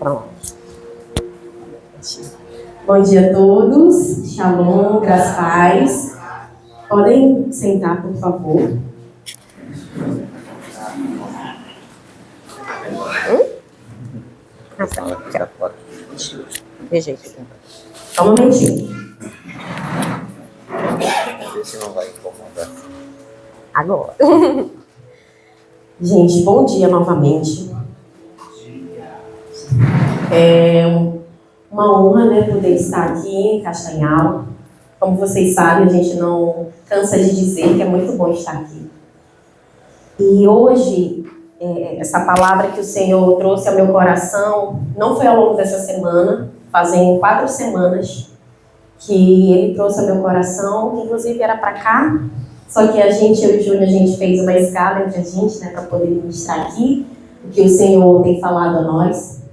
Pronto. Bom dia a todos. Shalom, graças a paz. Podem sentar, por favor. Só um momentinho. Agora. Gente, bom dia novamente. É uma honra, né, poder estar aqui em Castanhal. Como vocês sabem, a gente não cansa de dizer que é muito bom estar aqui. E hoje, essa palavra que o Senhor trouxe ao meu coração, não foi ao longo dessa semana, fazem 4 semanas que Ele trouxe ao meu coração, que inclusive era para cá, só que eu e o Júnior, a gente fez uma escala entre a gente, né, para poder ministrar aqui o que o Senhor tem falado a nós.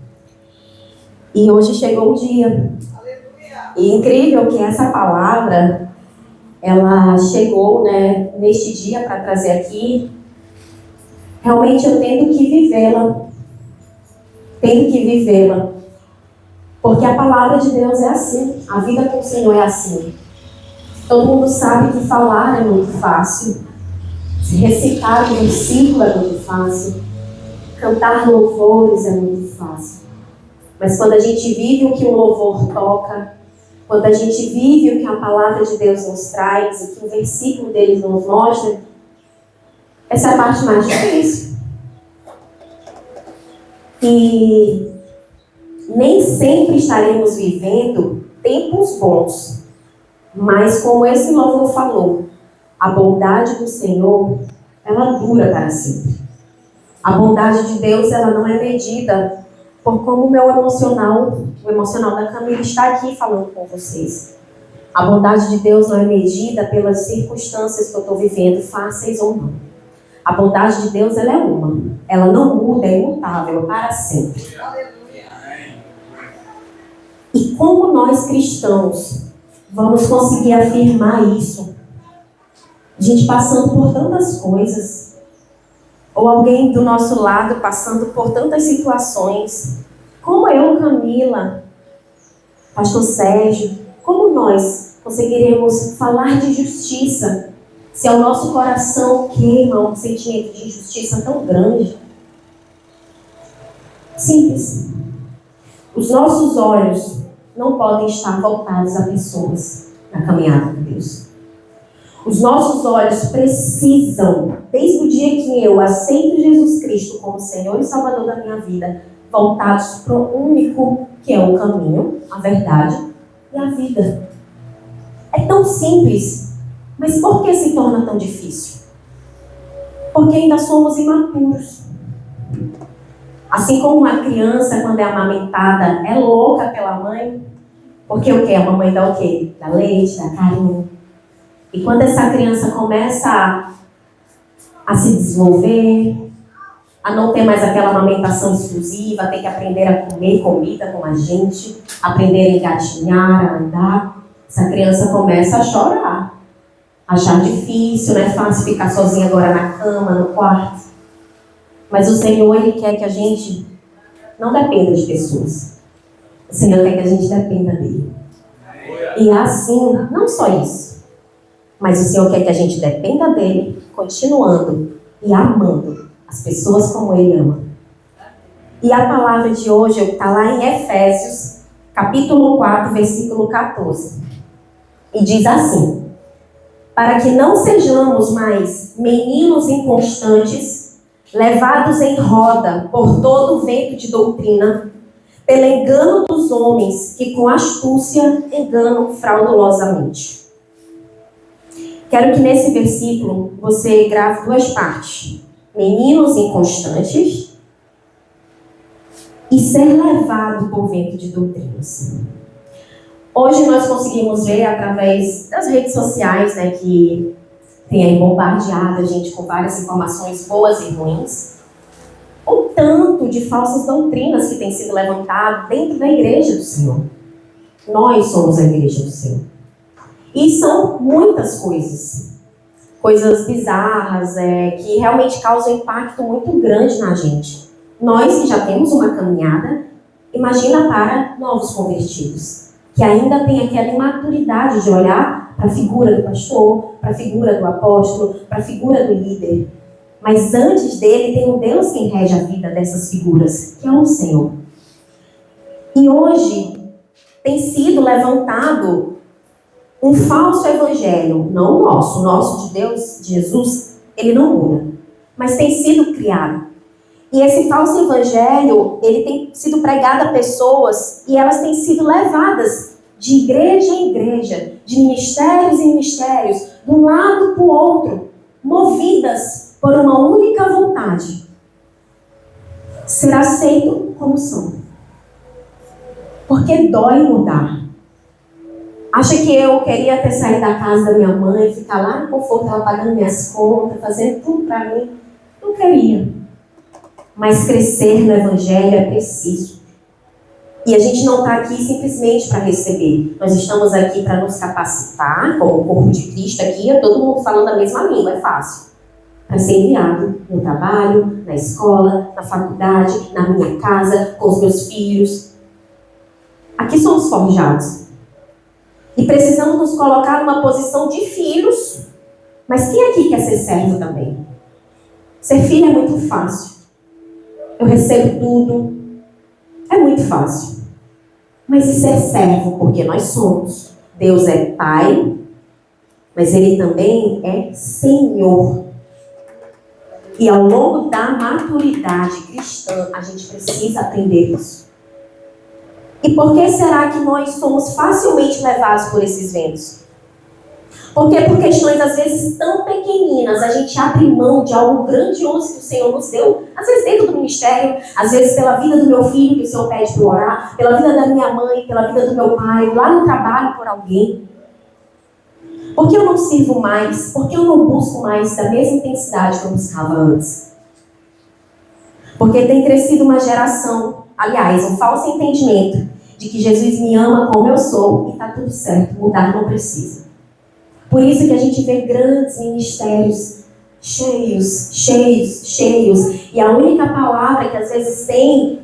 E hoje chegou o dia. E incrível que essa palavra, ela chegou, né, neste dia para trazer aqui. Realmente eu tendo que vivê-la. Porque a palavra de Deus é assim. A vida com o Senhor é assim. Todo mundo sabe que falar é muito fácil. Recitar um versículo é muito fácil. Cantar louvores é muito fácil. Mas quando a gente vive o que o louvor toca, quando a gente vive o que a palavra de Deus nos traz, o que o versículo dele nos mostra, essa é a parte mais difícil. E nem sempre estaremos vivendo tempos bons. Mas como esse louvor falou, a bondade do Senhor, ela dura para sempre. A bondade de Deus, ela não é medida por como o emocional da Camila está aqui falando com vocês. A bondade de Deus não é medida pelas circunstâncias que eu estou vivendo, fáceis ou não. A bondade de Deus, ela é uma. Ela não muda, é imutável, para sempre. E como nós cristãos vamos conseguir afirmar isso? A gente passando por tantas coisas, ou alguém do nosso lado passando por tantas situações, como eu, Camila, pastor Sérgio, como nós conseguiremos falar de justiça se ao nosso coração queima um sentimento de injustiça tão grande? Simples. Os nossos olhos não podem estar voltados a pessoas na caminhada com Deus. Os nossos olhos precisam, desde o dia que eu aceito Jesus Cristo como Senhor e Salvador da minha vida, voltados para o único que é o caminho, a verdade e a vida. É tão simples, mas por que se torna tão difícil? Porque ainda somos imaturos. Assim como uma criança, quando é amamentada, é louca pela mãe, porque o quê? A mamãe dá o quê? Dá leite, dá carinho. E quando essa criança começa a se desenvolver, a não ter mais aquela amamentação exclusiva, ter que aprender a comer comida com a gente, aprender a engatinhar, a andar, essa criança começa a chorar. Achar difícil, não é fácil ficar sozinha agora na cama, no quarto. Mas o Senhor, Ele quer que a gente não dependa de pessoas. O Senhor quer que a gente dependa dEle. E assim, não só isso, mas o Senhor quer que a gente dependa dEle, continuando e amando as pessoas como Ele ama. E a palavra de hoje está lá em Efésios, capítulo 4, versículo 14. E diz assim: para que não sejamos mais meninos inconstantes, levados em roda por todo o vento de doutrina, pelo engano dos homens que com astúcia enganam fraudulosamente. Quero que nesse versículo você grave 2 partes. Meninos inconstantes e ser levado por vento de doutrinas. Hoje nós conseguimos ver através das redes sociais, né, que tem aí bombardeado a gente com várias informações boas e ruins, o tanto de falsas doutrinas que tem sido levantado dentro da igreja do Senhor. Nós somos a igreja do Senhor. E são muitas coisas bizarras, que realmente causam um impacto muito grande na gente. Nós que já temos uma caminhada, Imagina para novos convertidos, que ainda tem aquela imaturidade de olhar para a figura do pastor, para a figura do apóstolo, para a figura do líder. Mas antes dele tem um Deus quem rege a vida dessas figuras, que é o Senhor. E hoje tem sido levantado um falso evangelho, não o nosso de Deus, de Jesus, ele não muda, mas tem sido criado. E esse falso evangelho, ele tem sido pregado a pessoas e elas têm sido levadas de igreja em igreja, de ministérios em ministérios, de um lado para o outro, movidas por uma única vontade: ser aceito como são. Porque dói mudar. Acha que eu queria ter saído da casa da minha mãe, ficar lá no conforto, ela pagando minhas contas, fazendo tudo para mim? Não queria. Mas crescer no Evangelho é preciso. E a gente não está aqui simplesmente para receber. Nós estamos aqui para nos capacitar, como o corpo de Cristo aqui, é todo mundo falando a mesma língua, é fácil. Para ser enviado no trabalho, na escola, na faculdade, na minha casa, com os meus filhos. Aqui somos forjados. E precisamos nos colocar numa posição de filhos. Mas quem aqui quer ser servo também? Ser filho é muito fácil. Eu recebo tudo. É muito fácil. Mas e ser servo? Porque nós somos. Deus é Pai, mas Ele também é Senhor. E ao longo da maturidade cristã, a gente precisa aprender isso. E por que será que nós somos facilmente levados por esses ventos? Porque por questões às vezes tão pequeninas, a gente abre mão de algo grandioso que o Senhor nos deu, às vezes dentro do ministério, às vezes pela vida do meu filho que o Senhor pede para orar, pela vida da minha mãe, pela vida do meu pai, lá no trabalho por alguém. Por que eu não sirvo mais? Por que eu não busco mais da mesma intensidade que eu buscava antes? Porque tem crescido uma geração, aliás, um falso entendimento de que Jesus me ama como eu sou e está tudo certo, mudar não precisa. Por isso que a gente vê grandes ministérios cheios, cheios, cheios, e a única palavra que às vezes tem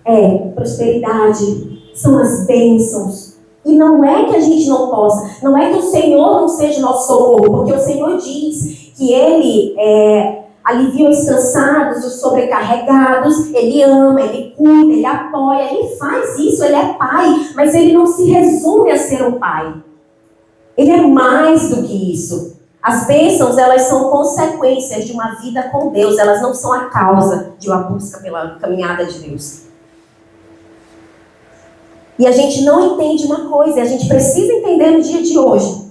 é prosperidade, são as bênçãos. E não é que a gente não possa, não é que o Senhor não seja nosso socorro, porque o Senhor diz que Ele alivia os cansados, os sobrecarregados, Ele ama, Ele cuida, Ele apoia, Ele faz isso, Ele é Pai, mas Ele não se resume a ser um Pai. Ele é mais do que isso. As bênçãos, elas são consequências de uma vida com Deus, elas não são a causa de uma busca pela caminhada de Deus. E a gente não entende uma coisa, e a gente precisa entender no dia de hoje,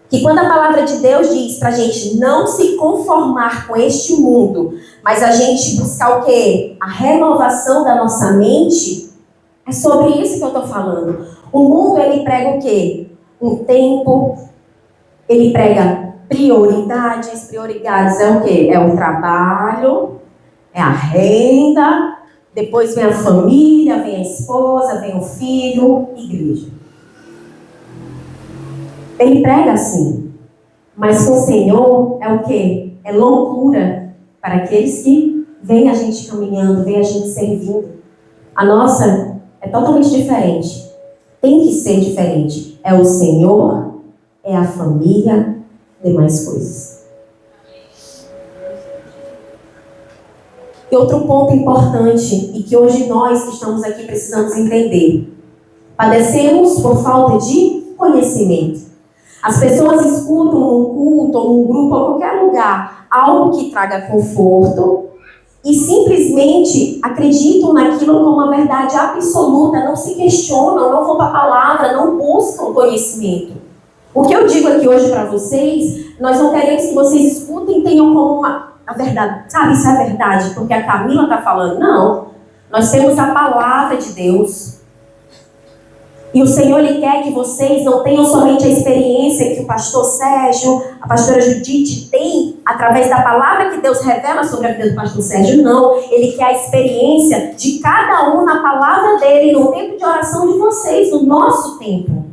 que quando a palavra de Deus diz pra gente não se conformar com este mundo, mas a gente buscar o quê? A renovação da nossa mente, é sobre isso que eu estou falando. O mundo, ele prega o quê? Um tempo, ele prega prioridades. Prioridades é o quê? É o trabalho, é a renda, depois vem a família, vem a esposa, vem o filho, igreja. Ele prega assim, mas com o Senhor é o quê? É loucura para aqueles que veem a gente caminhando, veem a gente servindo. A nossa é totalmente diferente. Tem que ser diferente. É o Senhor, é a família, demais coisas. E outro ponto importante, e que hoje nós que estamos aqui precisamos entender. Padecemos por falta de conhecimento. As pessoas escutam num culto, ou num grupo, ou qualquer lugar, algo que traga conforto, e simplesmente acreditam naquilo como uma verdade absoluta, não se questionam, não vão para a palavra, não buscam conhecimento. O que eu digo aqui hoje para vocês, nós não queremos que vocês escutem e tenham como a verdade, sabe, isso é verdade, porque a Camila está falando. Não, nós temos a palavra de Deus. E o Senhor, Ele quer que vocês não tenham somente a experiência que o pastor Sérgio, a pastora Judite tem, através da palavra que Deus revela sobre a vida do pastor Sérgio, não. Ele quer a experiência de cada um na palavra dele, no tempo de oração de vocês, no nosso tempo.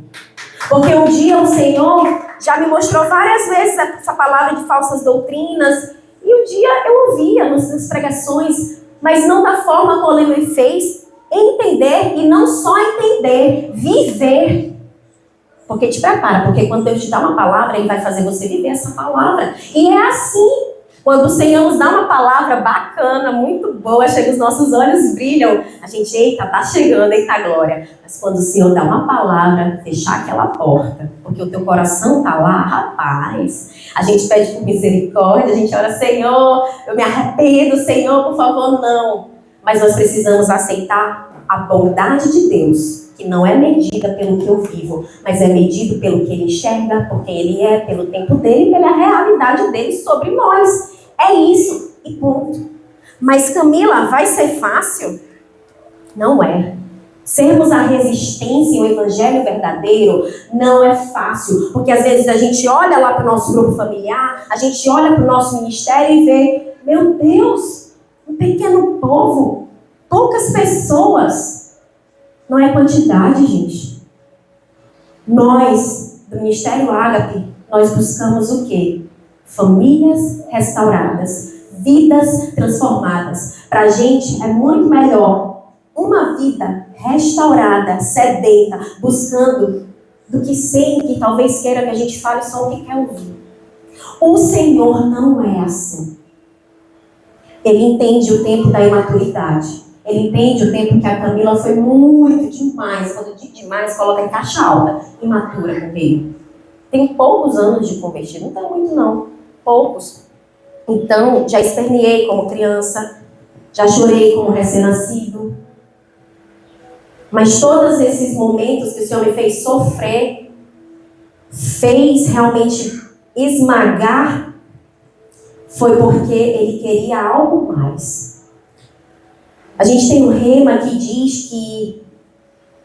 Porque um dia o Senhor já me mostrou várias vezes essa palavra de falsas doutrinas, e um dia eu ouvia nas pregações, mas não da forma como Ele fez e não só entender, viver. Porque te prepara, porque quando Deus te dá uma palavra, Ele vai fazer você viver essa palavra. E é assim. Quando o Senhor nos dá uma palavra bacana, muito boa, chega, os nossos olhos brilham. A gente, eita, tá chegando, eita glória. Mas quando o Senhor dá uma palavra, fechar aquela porta, porque o teu coração tá lá, rapaz. A gente pede por misericórdia, a gente ora, Senhor, eu me arrependo, Senhor, por favor, não. Mas nós precisamos aceitar a bondade de Deus, que não é medida pelo que eu vivo, mas é medido pelo que Ele enxerga, por quem Ele é, pelo tempo dele, pela realidade dele sobre nós. É isso, e ponto. Mas Camila, vai ser fácil? Não é. Sermos a resistência ao evangelho verdadeiro não é fácil, porque às vezes a gente olha lá para o nosso grupo familiar, a gente olha para o nosso ministério e vê, meu Deus, um pequeno povo, poucas pessoas. Não é quantidade, gente. Nós, do Ministério Ágape, nós buscamos o quê? Famílias restauradas, vidas transformadas. Para a gente é muito melhor uma vida restaurada, sedenta, buscando, do que 100 que talvez queira que a gente fale só o que quer ouvir. O Senhor não é assim. Ele entende o tempo da imaturidade. Ele entende o tempo que a Camila foi muito demais. Quando eu digo demais, coloca em caixa alta. Imatura com ele. Tem poucos anos de convertido. Não tem muito, não. Poucos. Então, já esperneei como criança. Já chorei como recém-nascido. Mas todos esses momentos que o Senhor me fez sofrer, fez realmente esmagar, foi porque Ele queria algo mais. A gente tem um rema que diz que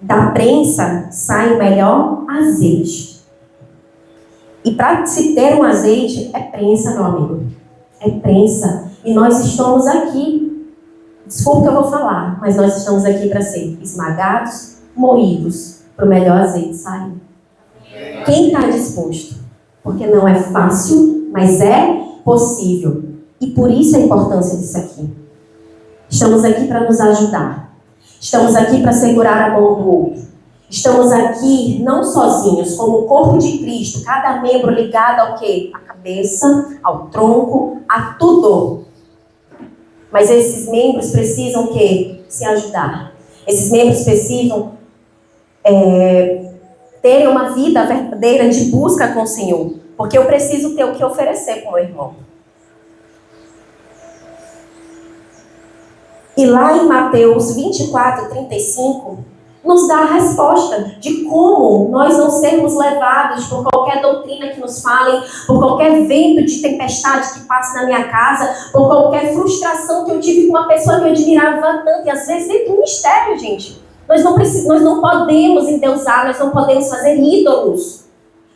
da prensa sai o melhor azeite. E para se ter um azeite, é prensa, meu amigo. É prensa. E nós estamos aqui, desculpa que eu vou falar, mas nós estamos aqui para ser esmagados, moídos, para o melhor azeite sair. Quem está disposto? Porque não é fácil, mas é possível. E por isso a importância disso aqui. Estamos aqui para nos ajudar. Estamos aqui para segurar a mão do outro. Estamos aqui não sozinhos, como o corpo de Cristo, cada membro ligado ao quê? À cabeça, ao tronco, a tudo. Mas esses membros precisam o quê? Se ajudar. Esses membros precisam terem uma vida verdadeira de busca com o Senhor. Porque eu preciso ter o que oferecer para o meu irmão. E lá em Mateus 24, 35, nos dá a resposta de como nós não sermos levados por qualquer doutrina que nos falem, por qualquer vento de tempestade que passe na minha casa, por qualquer frustração que eu tive com uma pessoa que eu admirava tanto, e às vezes dentro do mistério, gente. Nós não podemos endeusar, nós não podemos fazer ídolos.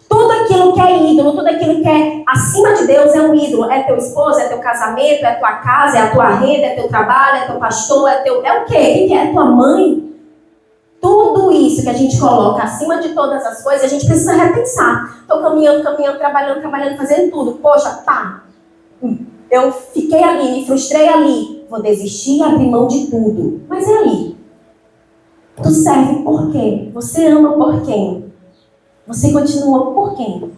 Tudo aquilo que é ídolo, tudo aquilo que é acima de Deus é um ídolo. É teu esposo, é teu casamento, é tua casa, é a tua renda, é teu trabalho, é teu pastor, é o quê? Quem é tua mãe? Tudo isso que a gente coloca acima de todas as coisas, a gente precisa repensar. Estou caminhando, trabalhando, fazendo tudo. Poxa, eu fiquei ali, me frustrei ali. Vou desistir e abrir mão de tudo. Mas é ali. Tu serve por quê? Você ama por quem? Você continua por quem?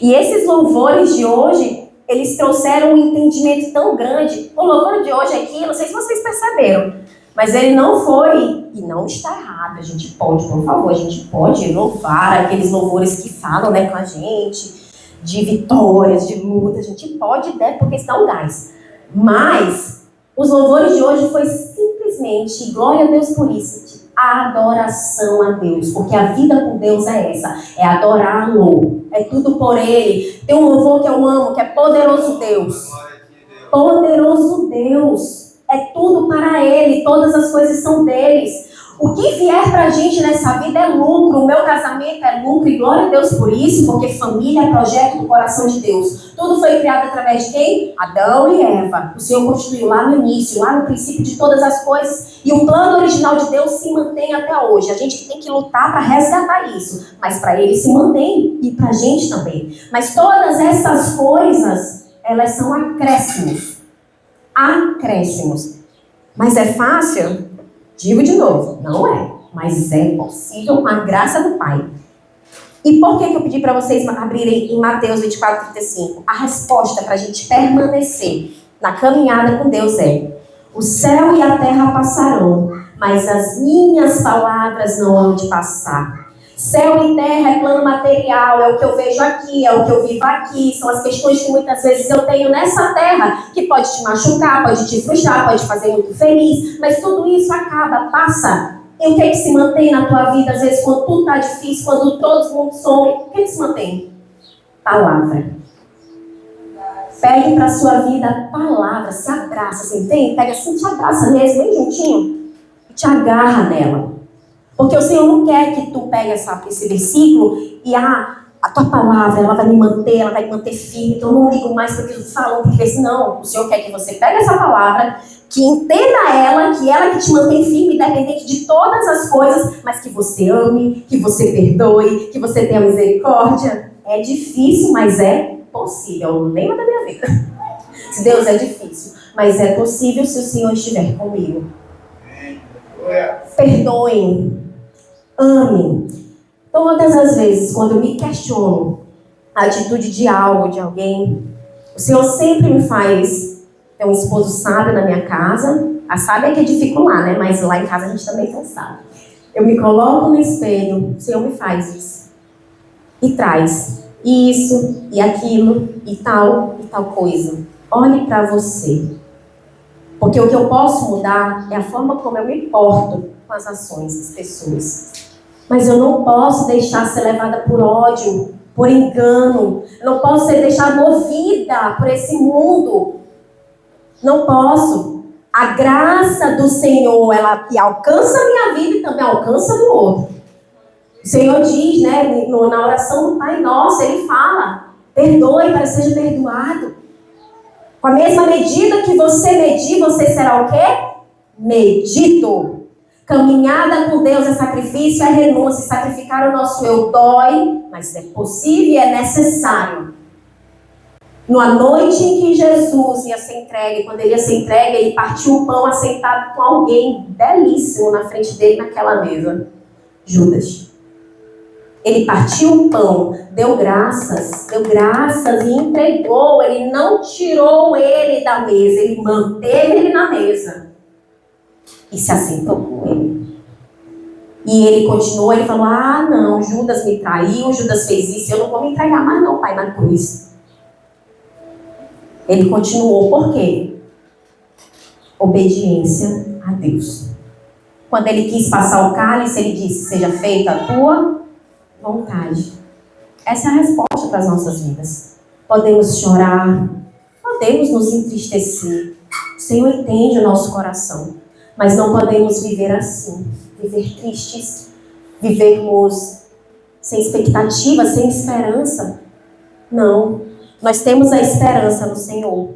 E esses louvores de hoje, eles trouxeram um entendimento tão grande. O louvor de hoje aqui, não sei se vocês perceberam, mas ele não foi, e não está errado, a gente pode, por favor, a gente pode louvar aqueles louvores que falam, né, com a gente, de vitórias, de luta, a gente pode, né, porque isso dá um gás. Mas os louvores de hoje foi simplesmente, glória a Deus por isso, adoração a Deus, porque a vida com Deus é essa, é adorá-lo, é tudo por Ele. Tem um louvor que eu amo, que é Poderoso Deus. Poderoso Deus, é tudo para Ele, todas as coisas são deles. O que vier pra gente nessa vida é lucro, o meu casamento é lucro, e glória a Deus por isso, porque família é projeto do coração de Deus. Tudo foi criado através de quem? Adão e Eva. O Senhor constituiu lá no início, lá no princípio de todas as coisas, e o plano original de Deus se mantém até hoje. A gente tem que lutar para resgatar isso, mas para Ele se mantém, e para a gente também. Mas todas essas coisas, elas são acréscimos. Acréscimos. Mas é fácil? Digo de novo, não é. mas é possível com a graça do Pai. E por que eu pedi para vocês abrirem em Mateus 24:35? A resposta para a gente permanecer na caminhada com Deus é: o céu e a terra passarão, mas as minhas palavras não hão de passar. Céu e terra é plano material, é o que eu vejo aqui, é o que eu vivo aqui, são as questões que muitas vezes eu tenho nessa terra, que pode te machucar, pode te frustrar, pode te fazer muito feliz, mas tudo isso acaba, passa. E o que é que se mantém na tua vida, às vezes, quando tudo está difícil, quando todo mundo some? O que é que se mantém? Palavra. Pegue para a sua vida a palavra, se abraça, assim, entende? Pega assim, te abraça mesmo, bem juntinho, e te agarra nela. Porque o Senhor não quer que tu pegue esse versículo e a tua palavra, ela vai me manter firme, então eu não ligo mais para o que tu fala, porque não, o Senhor quer que você pegue essa palavra, que entenda ela que te mantém firme, independente de todas as coisas, mas que você ame, que você perdoe, que você tenha misericórdia. É difícil, mas é possível. Lembra da minha vida. Se Deus é difícil, mas é possível se o Senhor estiver comigo. Perdoem, amem. Todas as vezes, quando eu me questiono a atitude de algo, de alguém, o Senhor sempre me faz ter um esposo sábio na minha casa. A sábia é que edifica lá, né? Mas lá em casa a gente também tem sábio. Eu me coloco no espelho, o Senhor me faz isso. E traz isso, e aquilo, e tal coisa. Olhe para você. Porque o que eu posso mudar é a forma como eu me porto com as ações das pessoas. Mas eu não posso deixar ser levada por ódio, por engano. Eu não posso ser deixada movida por esse mundo. Não posso. A graça do Senhor, ela que alcança a minha vida e também alcança do outro. O Senhor diz, né, na oração do Pai Nosso, Ele fala: perdoe para que seja perdoado. Com a mesma medida que você medir, você será o quê? Medido. Caminhada com Deus é sacrifício, é renúncia. Sacrificar o nosso eu dói, mas é possível e é necessário. Na noite em que Jesus ia ser entregue, quando ele ia ser entregue, ele partiu o pão assentado com alguém belíssimo na frente dele naquela mesa. Judas. Ele partiu o pão, deu graças e entregou. Ele não tirou ele da mesa, ele manteve ele na mesa. E se assentou com ele. E ele continuou, ele falou: não, Judas me traiu, Judas fez isso, eu não vou me entregar mais não, Pai, na cruz. Ele continuou, por quê? Obediência a Deus. Quando ele quis passar o cálice, ele disse: seja feita a tua vontade. Essa é a resposta para as nossas vidas. Podemos chorar, podemos nos entristecer. O Senhor entende o nosso coração. Mas não podemos viver assim, viver tristes, vivermos sem expectativa, sem esperança. Não, nós temos a esperança no Senhor.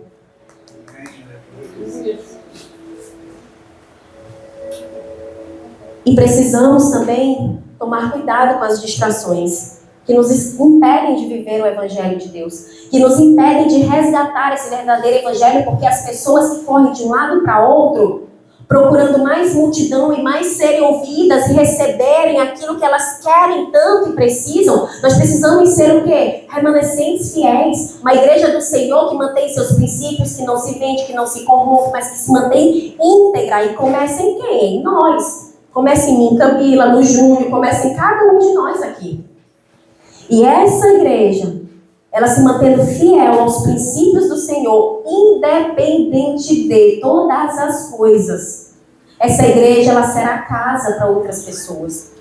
E precisamos também tomar cuidado com as distrações que nos impedem de viver o Evangelho de Deus, que nos impedem de resgatar esse verdadeiro Evangelho, porque as pessoas que correm de um lado para outro, procurando mais multidão e mais serem ouvidas e receberem aquilo que elas querem tanto e precisam, nós precisamos ser o quê? Remanescentes fiéis. Uma igreja do Senhor que mantém seus princípios, que não se vende, que não se corrompe, mas que se mantém íntegra. E começa em quem? Em nós. Começa em mim, Camila, no Júnior, começa em cada um de nós aqui. E essa igreja, ela se mantendo fiel aos princípios do Senhor, independente de todas as coisas. Essa igreja, ela será casa para outras pessoas.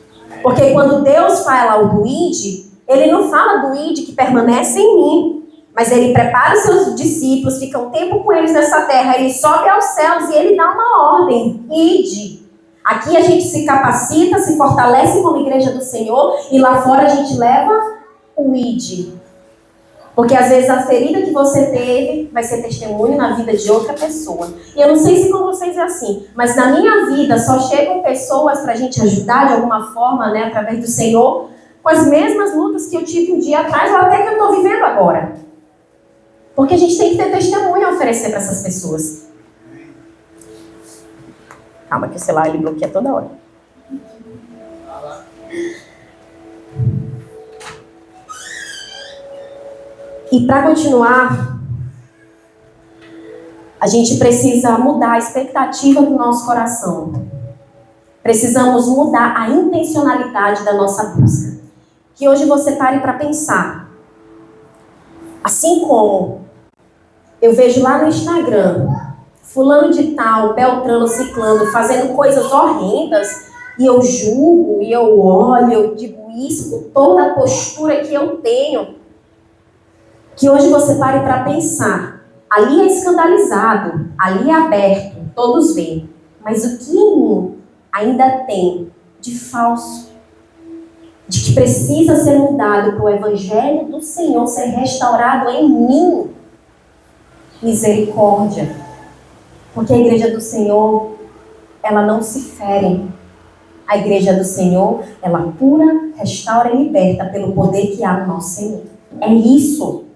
Porque quando Deus fala do ID, Ele não fala do ID que permanece em mim, mas Ele prepara os seus discípulos, fica um tempo com eles nessa terra, Ele sobe aos céus e Ele dá uma ordem: ID. Aqui a gente se capacita, se fortalece como igreja do Senhor, e lá fora a gente leva o ID. Porque às vezes a ferida que você teve vai ser testemunho na vida de outra pessoa. E eu não sei se com vocês é assim, mas na minha vida só chegam pessoas para a gente ajudar de alguma forma, né, através do Senhor, com as mesmas lutas que eu tive um dia atrás ou até que eu estou vivendo agora. Porque a gente tem que ter testemunho a oferecer para essas pessoas. Calma que o celular ele bloqueia toda hora. E para continuar, a gente precisa mudar a expectativa do nosso coração. Precisamos mudar a intencionalidade da nossa busca. Que hoje você pare para pensar. Assim como eu vejo lá no Instagram, fulano de tal, beltrano, ciclano, fazendo coisas horrendas, e eu julgo, e eu olho, eu digo isso com toda a postura que eu tenho. Que hoje você pare para pensar. Ali é escandalizado, ali é aberto, todos veem. Mas o que em mim ainda tem de falso? De que precisa ser mudado para o Evangelho do Senhor ser restaurado em mim? Misericórdia. Porque a igreja do Senhor, ela não se fere. A igreja do Senhor, ela cura, restaura e liberta pelo poder que há no nosso Senhor. É isso.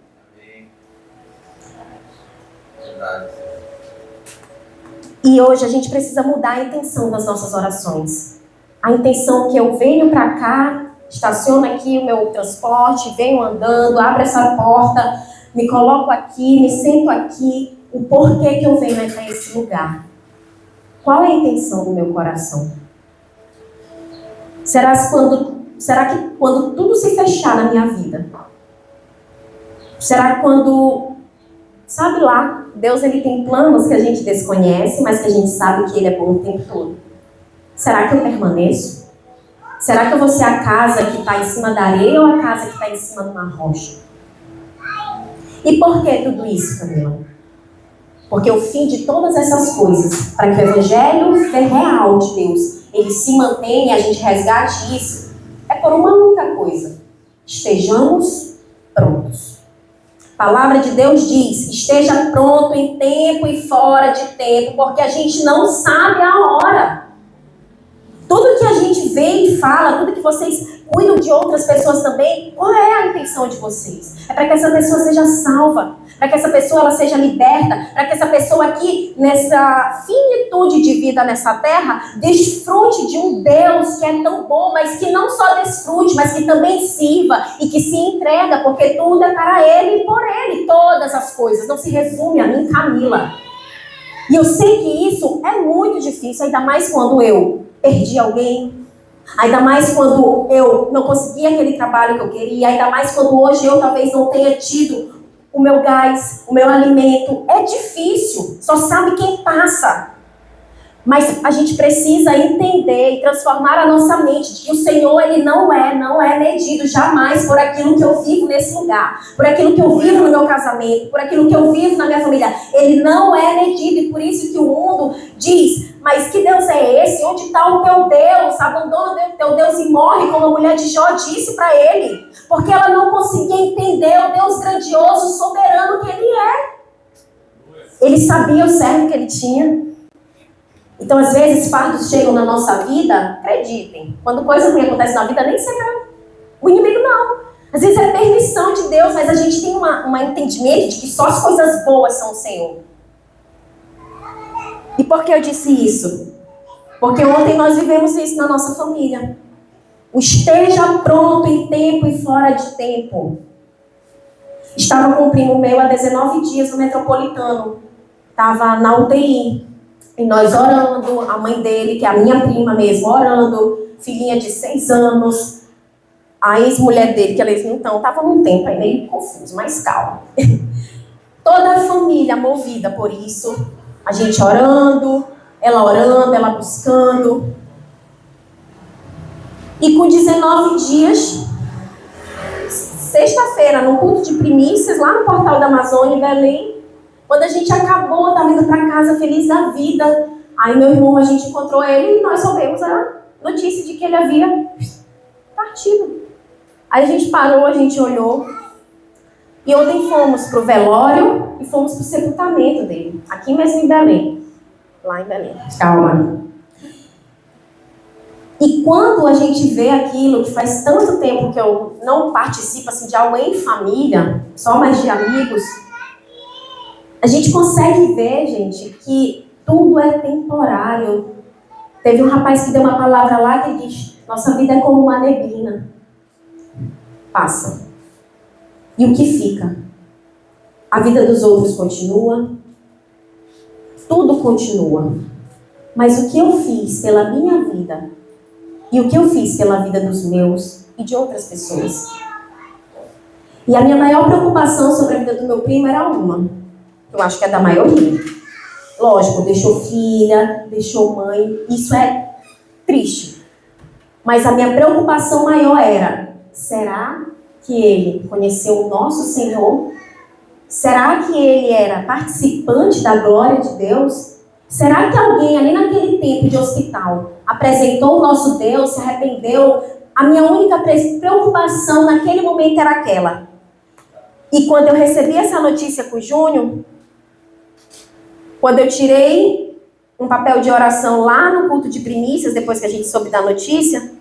E hoje a gente precisa mudar a intenção das nossas orações. A intenção que eu venho para cá, estaciono aqui o meu transporte, venho andando, abro essa porta, me coloco aqui, me sento aqui. O porquê que eu venho até esse lugar? Qual é a intenção do meu coração? Será que quando tudo se fechar na minha vida? Será que quando... Sabe lá, Deus ele tem planos que a gente desconhece, mas que a gente sabe que Ele é bom o tempo todo. Será que eu permaneço? Será que eu vou ser a casa que está em cima da areia ou a casa que está em cima de uma rocha? E por que tudo isso, Camila? Porque o fim de todas essas coisas, para que o Evangelho real de Deus, ele se mantenha e a gente resgate isso, é por uma única coisa. Estejamos prontos. A palavra de Deus diz, esteja pronto em tempo e fora de tempo, porque a gente não sabe a hora. Tudo que a gente vê e fala, tudo que vocês cuidam de outras pessoas também, qual é a intenção de vocês? É para que essa pessoa seja salva, para que essa pessoa ela seja liberta, para que essa pessoa aqui, nessa finitude de vida nessa terra, desfrute de um Deus que é tão bom, mas que não só desfrute, mas que também sirva e que se entrega, porque tudo é para Ele e por Ele, todas as coisas, não se resume a mim, Camila. E eu sei que isso é muito difícil, ainda mais quando eu perdi alguém, ainda mais quando eu não consegui aquele trabalho que eu queria, ainda mais quando hoje eu talvez não tenha tido o meu gás, o meu alimento. É difícil, só sabe quem passa. Mas a gente precisa entender e transformar a nossa mente de que o Senhor, Ele não é medido jamais por aquilo que eu vivo nesse lugar, por aquilo que eu vivo no meu casamento, por aquilo que eu vivo na minha família. Ele não é medido e por isso que o mundo diz, mas que Deus é esse? Onde está o teu Deus? Abandona o teu Deus e morre, como a mulher de Jó disse para ele, porque ela não conseguia entender o Deus grandioso, soberano que Ele é. Ele sabia o servo que Ele tinha. Então, às vezes, fardos chegam na nossa vida, acreditem, quando coisa ruim acontece na vida, nem sempre é o inimigo, não. Às vezes é permissão de Deus, mas a gente tem um entendimento de que só as coisas boas são o Senhor. E por que eu disse isso? Porque ontem nós vivemos isso na nossa família. O esteja pronto em tempo e fora de tempo. Estava com um primo meu há 19 dias no Metropolitano. Estava na UTI. E nós orando, a mãe dele, que é a minha prima mesmo, orando, filhinha de 6 anos, a ex-mulher dele, que ela disse, então, estava num tempo aí meio confuso, mas calma. Toda a família movida por isso, a gente orando, ela buscando. E com 19 dias, sexta-feira, no culto de primícias, lá no Portal da Amazônia, em Belém, quando a gente acabou, estava indo para casa feliz da vida. Aí meu irmão, a gente encontrou ele e nós soubemos a notícia de que ele havia partido. Aí a gente parou, a gente olhou. E ontem fomos para o velório e fomos para o sepultamento dele. Aqui mesmo em Belém. Lá em Belém. Calma. E quando a gente vê aquilo que faz tanto tempo que eu não participo assim, de algo em família, só mais de amigos, a gente consegue ver, gente, que tudo é temporário. Teve um rapaz que deu uma palavra lá que diz, Nossa vida é como uma neblina. Passa. E o que fica? A vida dos outros continua. Tudo continua. Mas o que eu fiz pela minha vida e o que eu fiz pela vida dos meus e de outras pessoas? E a minha maior preocupação sobre a vida do meu primo era uma. Eu acho que é da maioria. Lógico, deixou filha, deixou mãe. Isso é triste. Mas a minha preocupação maior era: será que ele conheceu o nosso Senhor? Será que ele era participante da glória de Deus? Será que alguém ali naquele tempo de hospital apresentou o nosso Deus, se arrependeu? A minha única preocupação naquele momento era aquela. E quando eu recebi essa notícia com o Júnior, quando eu tirei um papel de oração lá no culto de primícias, depois que a gente soube da notícia,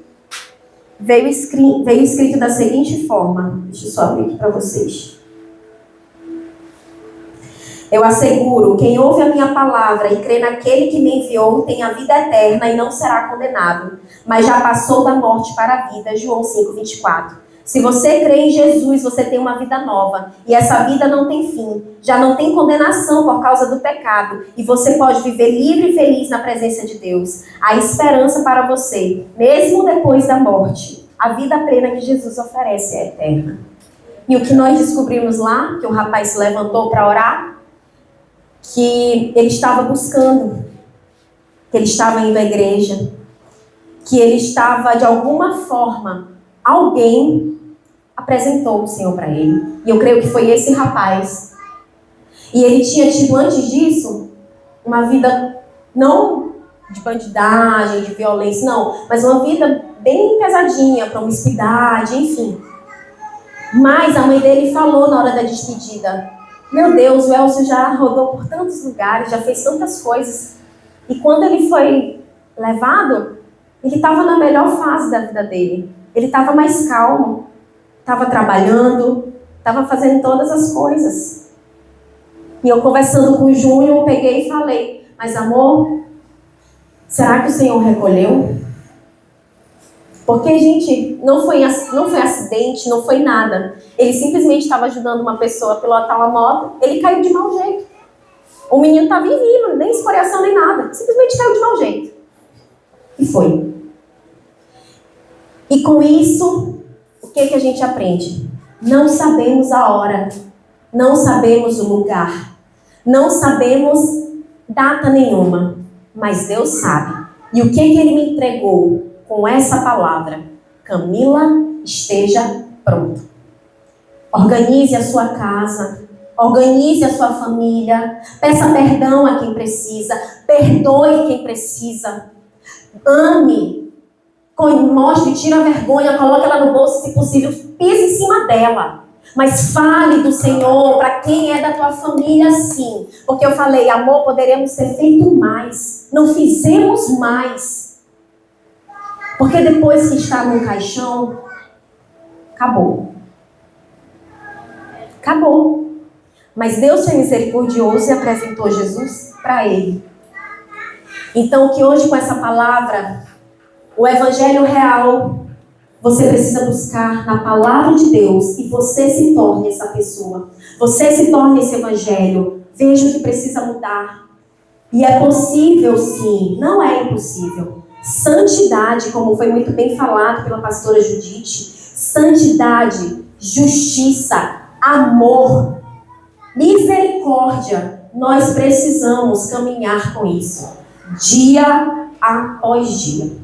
veio escrito da seguinte forma. Deixa eu só abrir aqui para vocês. Eu asseguro, quem ouve a minha palavra e crê naquele que me enviou tem a vida eterna e não será condenado, mas já passou da morte para a vida. João 5:24. Se você crê em Jesus, você tem uma vida nova. E essa vida não tem fim. Já não tem condenação por causa do pecado. E você pode viver livre e feliz na presença de Deus. A esperança para você, mesmo depois da morte. A vida plena que Jesus oferece é eterna. E o que nós descobrimos lá, que o rapaz se levantou para orar, que ele estava buscando, que ele estava indo à igreja, que ele estava, de alguma forma, alguém apresentou o Senhor para ele. E eu creio que foi esse rapaz. E ele tinha tido, antes disso, uma vida não de bandidagem, de violência, não, mas uma vida bem pesadinha, promiscuidade, enfim. Mas a mãe dele falou na hora da despedida: meu Deus, o Elcio já rodou por tantos lugares, já fez tantas coisas. E quando ele foi levado, ele estava na melhor fase da vida dele. Ele estava mais calmo, estava trabalhando, estava fazendo todas as coisas. E eu conversando com o Júnior, eu peguei e falei: mas amor, será que o Senhor recolheu? Porque, gente, não foi acidente, não foi nada. Ele simplesmente estava ajudando uma pessoa a pilotar uma moto, ele caiu de mau jeito. O menino estava vivo, nem escoriação nem nada. Simplesmente caiu de mau jeito. E foi. E com isso, o que a gente aprende? Não sabemos a hora, não sabemos o lugar, não sabemos data nenhuma, mas Deus sabe. E o que Ele me entregou com essa palavra? Camila, esteja pronto. Organize a sua casa, organize a sua família, peça perdão a quem precisa, perdoe quem precisa, ame, mostre, tira a vergonha, coloque ela no bolso, se possível, pise em cima dela. Mas fale do Senhor para quem é da tua família, sim. Porque eu falei, amor, poderíamos ter feito mais. Não fizemos mais. Porque depois que está num caixão, acabou. Acabou. Mas Deus foi misericordioso e apresentou Jesus para ele. Então, que hoje com essa palavra, o evangelho real, você precisa buscar na palavra de Deus e você se torne essa pessoa. Você se torne esse evangelho. Veja o que precisa mudar. E é possível, sim. Não é impossível. Santidade, como foi muito bem falado pela pastora Judite. Santidade, justiça, amor, misericórdia. Nós precisamos caminhar com isso. Dia após dia.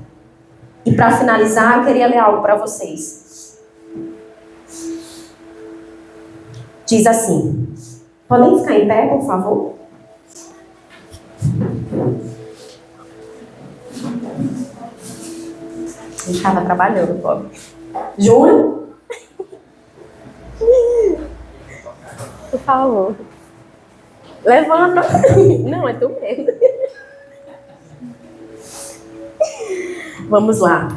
E para finalizar, eu queria ler algo para vocês. Diz assim. Podem ficar em pé, por favor? Ele estava trabalhando, pobre. Júnior? Por favor. Levanta. Não, é tu mesmo. Vamos lá.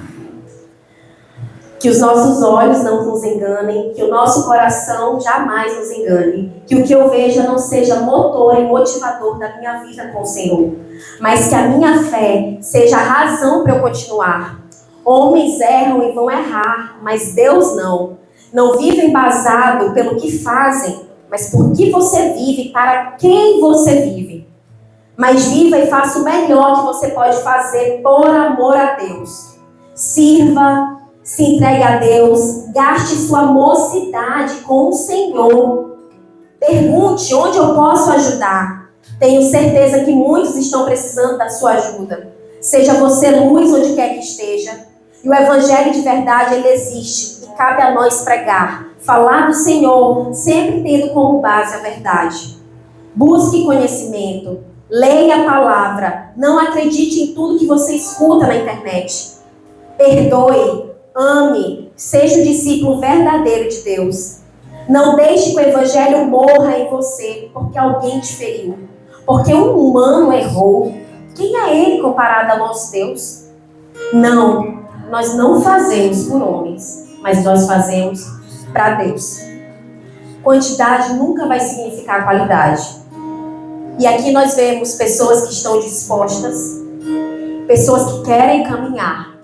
Que os nossos olhos não nos enganem, que o nosso coração jamais nos engane, que o que eu veja não seja motor e motivador da minha vida com o Senhor, mas que a minha fé seja a razão para eu continuar. Homens erram e vão errar, mas Deus não. Não vive embasado pelo que fazem, mas por que você vive, para quem você vive. Mas viva e faça o melhor que você pode fazer por amor a Deus. Sirva, se entregue a Deus, gaste sua mocidade com o Senhor. Pergunte onde eu posso ajudar. Tenho certeza que muitos estão precisando da sua ajuda. Seja você luz onde quer que esteja. E o evangelho de verdade, ele existe. E cabe a nós pregar. Falar do Senhor, sempre tendo como base a verdade. Busque conhecimento. Leia a palavra. Não acredite em tudo que você escuta na internet. Perdoe. Ame. Seja o discípulo verdadeiro de Deus. Não deixe que o evangelho morra em você porque alguém te feriu. Porque um humano errou. Quem é ele comparado a nosso Deus? Não, nós não fazemos por homens, mas nós fazemos para Deus. Quantidade nunca vai significar qualidade. E aqui nós vemos pessoas que estão dispostas, pessoas que querem caminhar.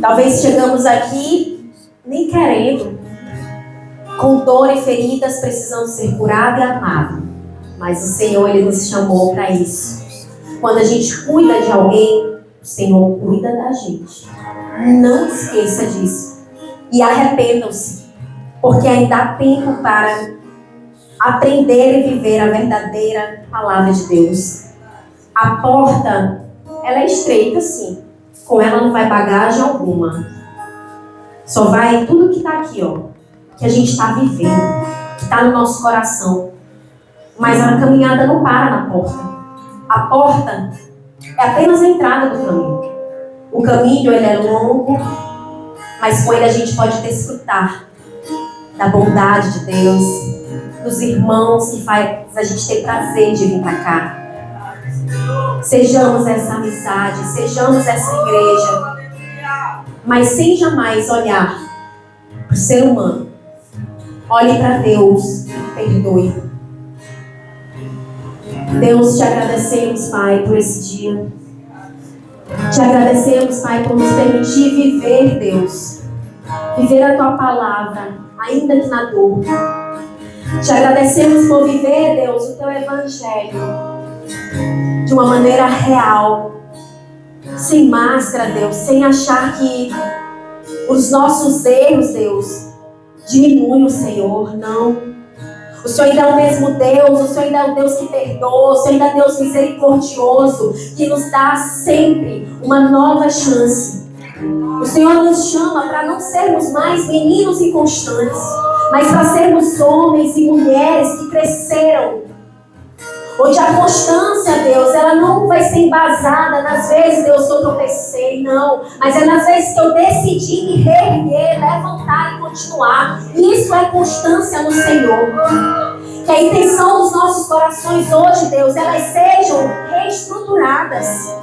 Talvez chegamos aqui nem querendo, com dor e feridas, precisando ser curado e amado. Mas o Senhor, ele nos chamou para isso. Quando a gente cuida de alguém, o Senhor cuida da gente. Não esqueça disso. E arrependam-se, porque ainda há tempo para aprender e viver a verdadeira palavra de Deus. A porta, ela é estreita, sim. Com ela não vai bagagem alguma. Só vai tudo que está aqui, ó. Que a gente está vivendo, que está no nosso coração. Mas a caminhada não para na porta. A porta é apenas a entrada do caminho. O caminho, ele é longo, mas com ele a gente pode desfrutar da bondade de Deus, dos irmãos que faz a gente ter prazer de vir para cá. Sejamos essa amizade, sejamos essa igreja, mas sem jamais olhar para o ser humano. Olhe para Deus, perdoe. Deus, te agradecemos, Pai, por esse dia. Te agradecemos, Pai, por nos permitir viver, Deus. Viver a Tua palavra, ainda que na dor. Te agradecemos por viver, Deus, o Teu evangelho de uma maneira real. Sem máscara, Deus. Sem achar que os nossos erros, Deus, diminuem o Senhor. Não. O Senhor ainda é o mesmo Deus, o Senhor ainda é o Deus que perdoa, o Senhor ainda é o Deus misericordioso, que nos dá sempre uma nova chance. O Senhor nos chama para não sermos mais meninos inconstantes, mas para sermos homens e mulheres que cresceram. Onde a constância, Deus, ela não vai ser embasada nas vezes, Deus, que eu tropecei, não. Mas é nas vezes que eu decidi me reerguer, levantar e continuar. Isso é constância no Senhor. Que a intenção dos nossos corações hoje, Deus, elas sejam reestruturadas.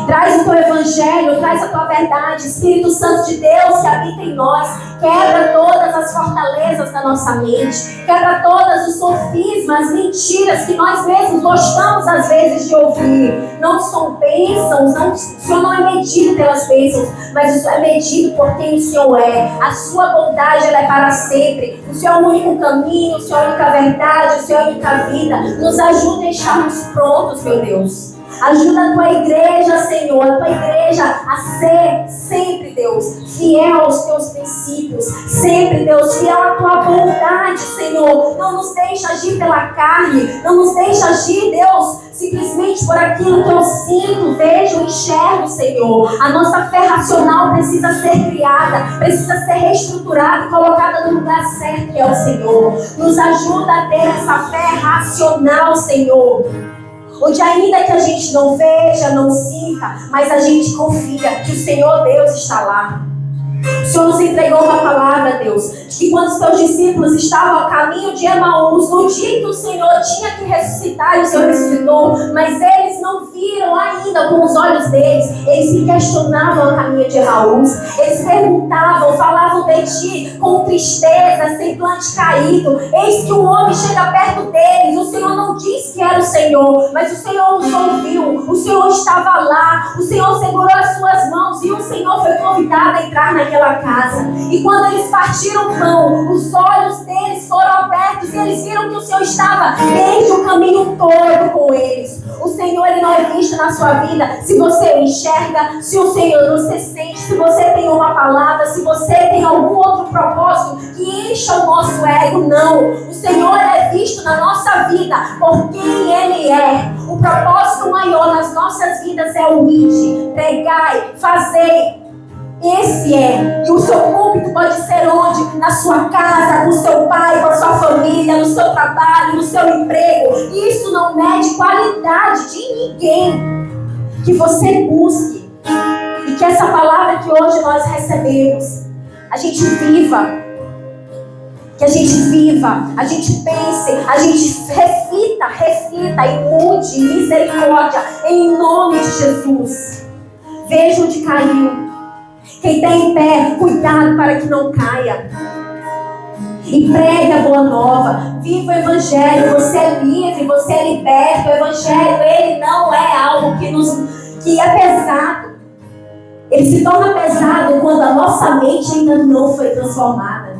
Traz o Teu evangelho, traz a Tua verdade, Espírito Santo de Deus que habita em nós. Quebra todas as fortalezas da nossa mente. Quebra todas os sofismas, mentiras que nós mesmos gostamos às vezes de ouvir. Não são bênçãos, não, o Senhor não é medido pelas bênçãos, mas o Senhor é medido por quem o Senhor é. A sua bondade, ela é para sempre. O Senhor é o único caminho, o Senhor é a única verdade, o Senhor é a única vida. Nos ajuda a estarmos prontos, meu Deus. Ajuda a Tua igreja, Senhor, a Tua igreja a ser sempre, Deus, fiel aos Teus princípios. Sempre, Deus, fiel à Tua bondade, Senhor. Não nos deixa agir pela carne. Não nos deixa agir, Deus, simplesmente por aquilo que eu sinto, vejo, enxergo, Senhor. A nossa fé racional precisa ser criada, precisa ser reestruturada e colocada no lugar certo, que é o Senhor. Nos ajuda a ter essa fé racional, Senhor. Onde ainda que a gente não veja, não sinta, mas a gente confia que o Senhor Deus está lá. O Senhor nos entregou uma palavra, Deus, de que quando os Teus discípulos estavam a caminho de Emaús, no dia que o Senhor tinha que ressuscitar, e o Senhor ressuscitou, mas eles não viram ainda com os olhos deles. Eles se questionavam a caminho de Emaús. Eles perguntavam, falavam de Ti com tristeza, semblante caído. Eis que um homem chega perto deles. O Senhor não disse que era o Senhor, mas o Senhor os ouviu. O Senhor estava lá. O Senhor segurou as suas mãos e o Senhor E quando eles partiram o pão, os olhos deles foram abertos e eles viram que o Senhor estava desde o caminho todo com eles. O Senhor, Ele não é visto na sua vida se você o enxerga, se o Senhor você sente, se você tem uma palavra, se você tem algum outro propósito que encha o nosso ego. Não. O Senhor é visto na nossa vida por quem Ele é. O propósito maior nas nossas vidas é o ide, pregai, fazei. Esse é. E o seu púlpito pode ser onde? Na sua casa, com o seu pai, com a sua família, no seu trabalho, no seu emprego. Isso não mede qualidade de ninguém. Que você busque. E que essa palavra que hoje nós recebemos, a gente viva. Que a gente viva, a gente pense, a gente reflita e mude misericórdia em nome de Jesus. Veja onde caiu. Quem está em pé, cuidado para que não caia. E pregue a boa nova. Viva o Evangelho. Você é livre, você é liberto. O Evangelho, ele não é algo que é pesado. Ele se torna pesado quando a nossa mente ainda não foi transformada.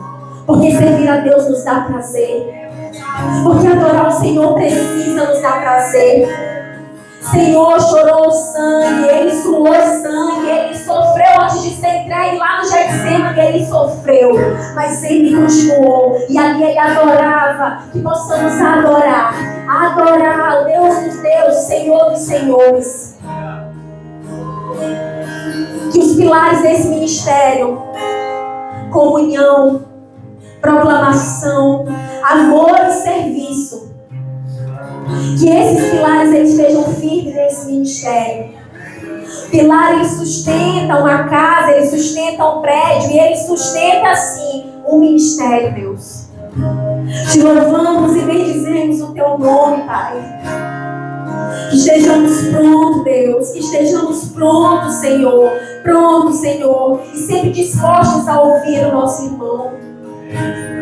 Porque servir a Deus nos dá prazer. Porque adorar o Senhor precisa nos dar prazer. Senhor chorou sangue, Ele suou sangue, Ele sofreu antes de ser entregue lá no Getsemane, Ele sofreu, mas Ele continuou, e ali Ele adorava. Que possamos adorar o Deus dos deuses, Senhor dos senhores. Que os pilares desse ministério, comunhão, proclamação, amor e serviço, que esses pilares eles estejam firmes nesse ministério. Pilar, ele sustenta uma casa, ele sustenta um prédio, e ele sustenta assim um ministério, Deus. Te louvamos e bendizemos o teu nome, Pai. Que estejamos prontos, Deus. Que estejamos prontos, Senhor. Prontos, Senhor. E sempre dispostos a ouvir o nosso irmão.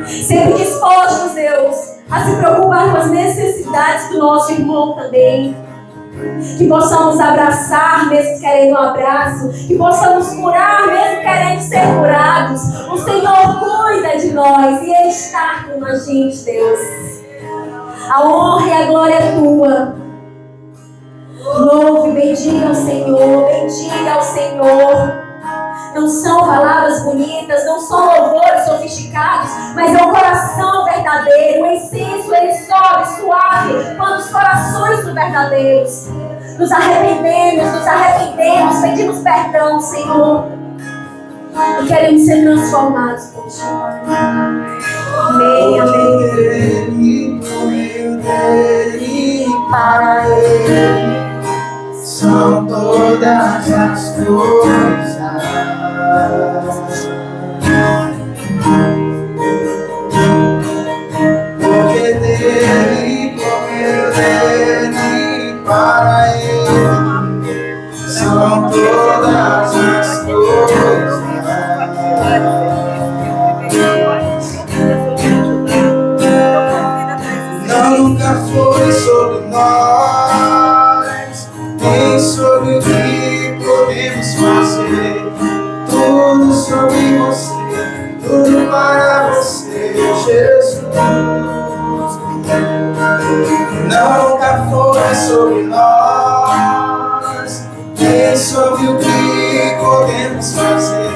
Sempre dispostos, Deus, a se preocupar com as necessidades do nosso irmão também. Que possamos abraçar mesmo querendo um abraço. Que possamos curar mesmo querendo ser curados. O Senhor cuida de nós e Ele está com a gente, Deus. A honra e a glória é tua. Louve, bendiga ao Senhor, bendiga ao Senhor. Não são palavras bonitas, não são louvores sofisticados, mas é um coração verdadeiro. O incenso, ele sobe suave quando os corações são verdadeiros. Nos arrependemos, pedimos perdão, Senhor. E queremos ser transformados por Ti. Amém, amém. Para Ele são todas as coisas. Porque dele, para Ele são todas as coisas. Não, nunca foi sobre nós, nem sobre o que podemos fazer. Tudo sobre você, tudo para você, Jesus. Não, nunca foi sobre nós, nem sobre o que podemos fazer.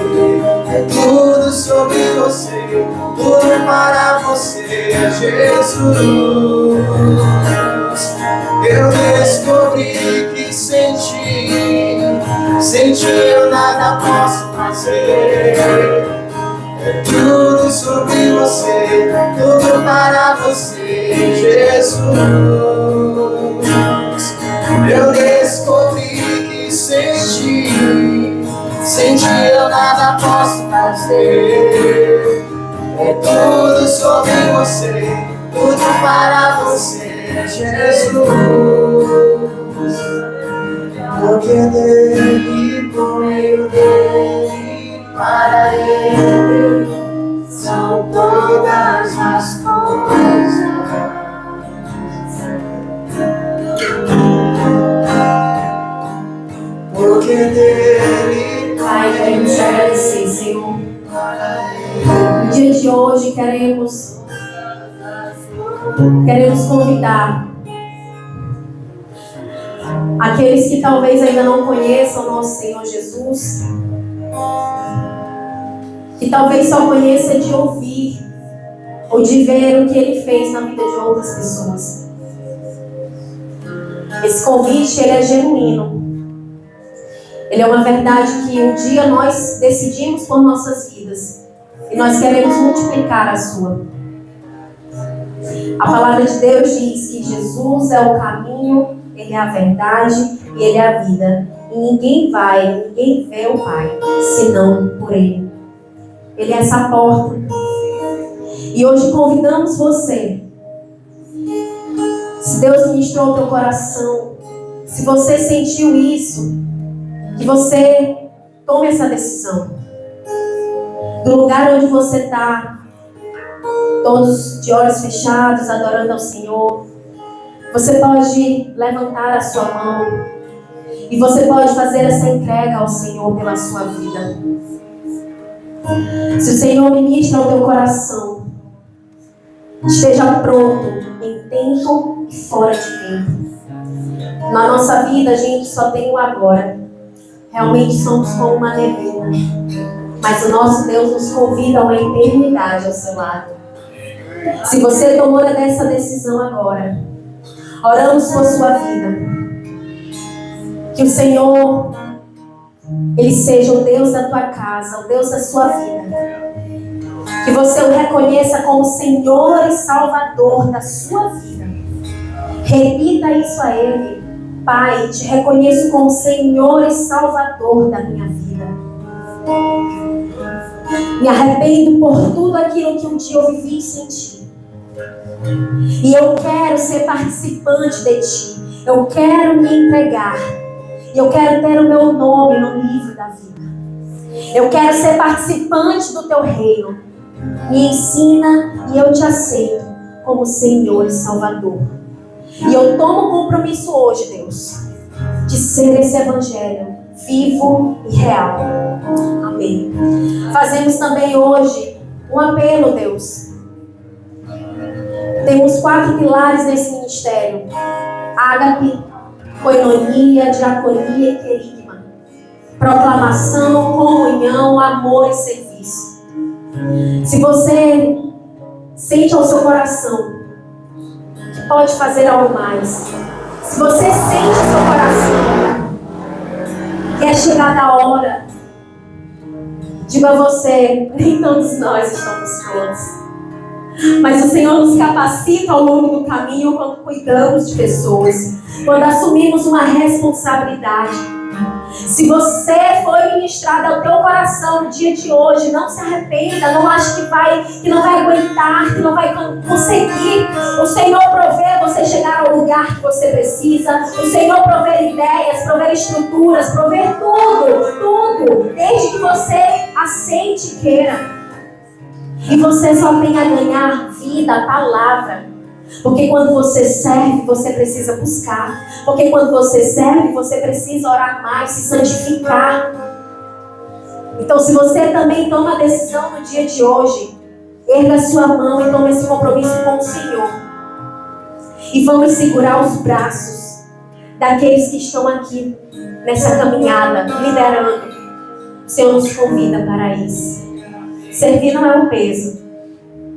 É tudo sobre você, tudo para você, Jesus. Eu descobri que sem ti eu nada posso fazer. É tudo sobre você, tudo para você, Jesus. Eu descobri que sem ti eu nada posso fazer. É tudo sobre você, tudo para você, Jesus. Porque dele, por meio dele, para Ele são todas as coisas. Porque dele, Pai, queremos te agradecer, Senhor. para Ele de hoje queremos convidar aqueles que talvez ainda não conheçam o nosso Senhor Jesus, que talvez só conheça de ouvir ou de ver o que Ele fez na vida de outras pessoas. Esse convite, ele é genuíno. Ele é uma verdade que um dia nós decidimos por nossas vidas e nós queremos multiplicar a sua. A palavra de Deus diz que Jesus é o caminho, Ele é a verdade e Ele é a vida. E ninguém vê o Pai, senão por Ele. Ele é essa porta. E hoje convidamos você. Se Deus ministrou o teu coração, se você sentiu isso, que você tome essa decisão. Do lugar onde você está, todos de olhos fechados, adorando ao Senhor, você pode levantar a sua mão e você pode fazer essa entrega ao Senhor pela sua vida. Se o Senhor ministra ao teu coração, esteja pronto em tempo e fora de tempo. Na nossa vida, a gente só tem o agora. Realmente somos como uma neblina. Mas o nosso Deus nos convida a uma eternidade ao seu lado. Se você tomou essa decisão agora, oramos por sua vida. Que o Senhor, Ele seja o Deus da tua casa, o Deus da sua vida. Que você o reconheça como Senhor e Salvador da sua vida. Repita isso a Ele. Pai, te reconheço como Senhor e Salvador da minha vida. Me arrependo por tudo aquilo que um dia eu vivi sem Ti. E eu quero ser participante de Ti. Eu quero me entregar. E eu quero ter o meu nome no livro da vida. Eu quero ser participante do Teu reino. Me ensina e eu Te aceito como Senhor e Salvador. E eu tomo o compromisso hoje, Deus, de ser esse evangelho vivo e real. Amém. Fazemos também hoje um apelo, Deus. Temos 4 pilares nesse ministério: ágape, coinonia, diaconia e querigma. Proclamação, comunhão, amor e serviço. Se você sente ao seu coração que pode fazer algo mais, se você sente ao seu coração que é chegada a hora, diga a você: nem todos nós estamos prontos. Mas o Senhor nos capacita ao longo do caminho quando cuidamos de pessoas, quando assumimos uma responsabilidade. Se você foi ministrado ao teu coração no dia de hoje, não se arrependa, não ache que não vai aguentar, que não vai conseguir. O Senhor provê você chegar ao lugar que você precisa. O Senhor provê ideias, provê estruturas, provê tudo, desde que você aceite e queira. E você só tem a ganhar vida, a palavra. Porque quando você serve, você precisa buscar. Porque quando você serve, você precisa orar mais, se santificar. Então, se você também toma a decisão no dia de hoje, erga sua mão e tome esse compromisso com o Senhor. E vamos segurar os braços daqueles que estão aqui nessa caminhada, liderando. O Senhor nos convida para isso. Servir não é um peso.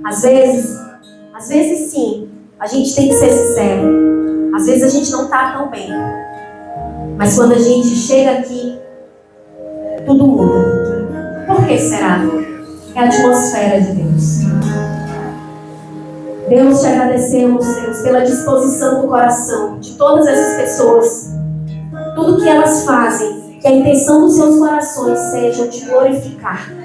Às vezes sim, a gente tem que ser sincero. Às vezes a gente não está tão bem. Mas quando a gente chega aqui, tudo muda. Por que será? É a atmosfera de Deus. Deus, te agradecemos, Deus, pela disposição do coração de todas essas pessoas. Tudo que elas fazem, que a intenção dos seus corações seja te glorificar.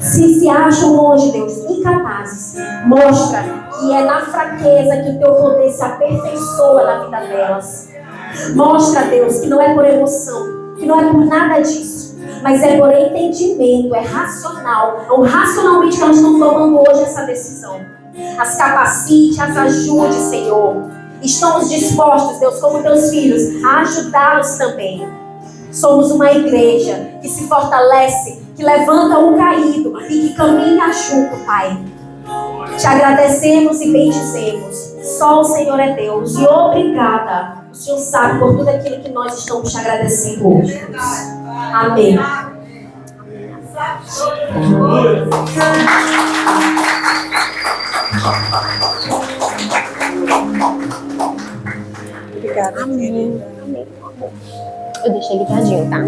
Se acham hoje, Deus, incapazes, mostra que é na fraqueza que o teu poder se aperfeiçoa na vida delas. Mostra, Deus, que não é por emoção, que não é por nada disso, mas é por entendimento, é racional. É racionalmente que elas estão tomando hoje essa decisão. As capacite, as ajude, Senhor. Estamos dispostos, Deus, como teus filhos, a ajudá-los também. Somos uma igreja que se fortalece, que levanta o caído e que caminha junto, Pai. Te agradecemos e bendizemos. Só o Senhor é Deus. E obrigada. O Senhor sabe por tudo aquilo que nós estamos te agradecendo hoje, Deus. Amém. Obrigada. Amém. Eu deixei ligadinho, tá?